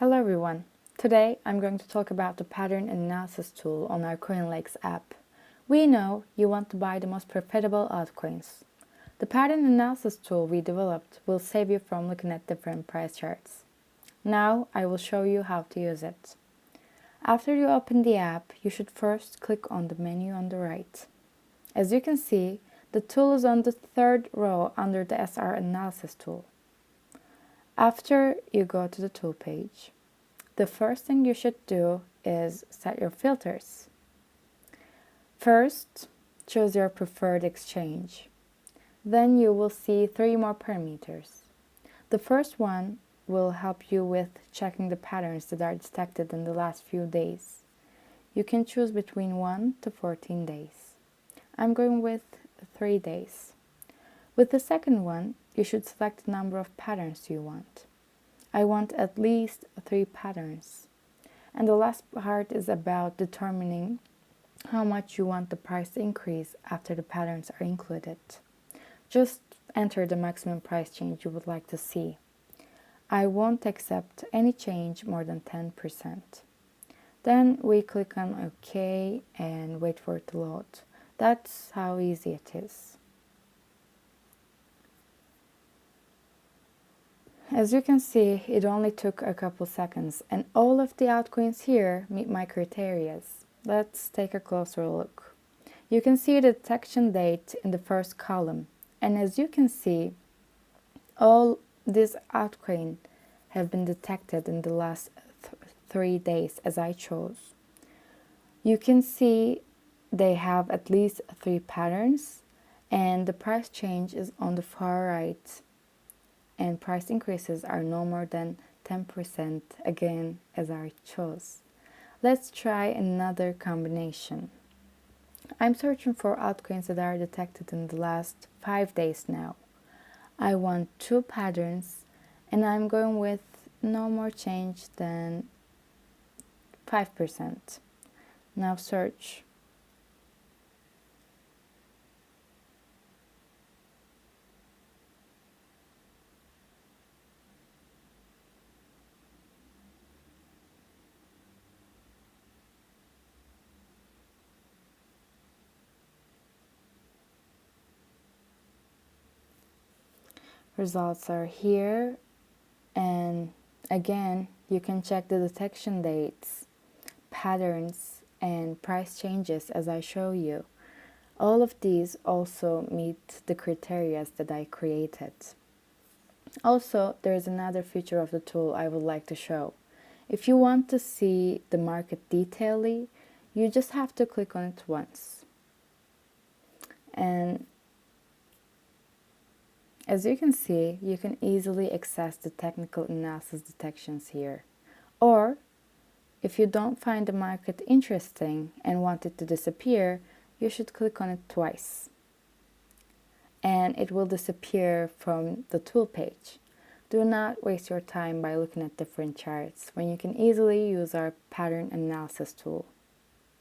Hello everyone! Today I'm going to talk about the pattern analysis tool on our CoinLakes app. We know you want to buy the most profitable altcoins. The pattern analysis tool we developed will save you from looking at different price charts. Now I will show you how to use it. After you open the app, you should first click on the menu on the right. As you can see, the tool is on the third row under the SR analysis tool. After you go to the tool page, the first thing you should do is set your filters. First, choose your preferred exchange. Then you will see 3 more parameters. The first one will help you with checking the patterns that are detected in the last few days. You can choose between 1 to 14 days. I'm going with 3 days. With the second one, you should select the number of patterns you want. I want at least 3 patterns. And the last part is about determining how much you want the price to increase after the patterns are included. Just enter the maximum price change you would like to see. I won't accept any change more than 10%. Then we click on OK and wait for it to load. That's how easy it is. As you can see, it only took a couple seconds and all of the altcoins here meet my criteria. Let's take a closer look. You can see the detection date in the first column, and as you can see, all these altcoins have been detected in the last 3 days as I chose. You can see they have at least 3 patterns and the price change is on the far right, and price increases are no more than 10% again as I chose. Let's try another combination. I'm searching for altcoins that are detected in the last 5 days now. I want 2 patterns and I'm going with no more change than 5%. Now search. Results are here, and again you can check the detection dates, patterns and price changes as I show you. All of these also meet the criteria that I created. Also, there is another feature of the tool I would like to show. If you want to see the market detailedly, you just have to click on it once. And as you can see, you can easily access the technical analysis detections here. Or, if you don't find the market interesting and want it to disappear, you should click on it twice. And it will disappear from the tool page. Do not waste your time by looking at different charts when you can easily use our pattern analysis tool.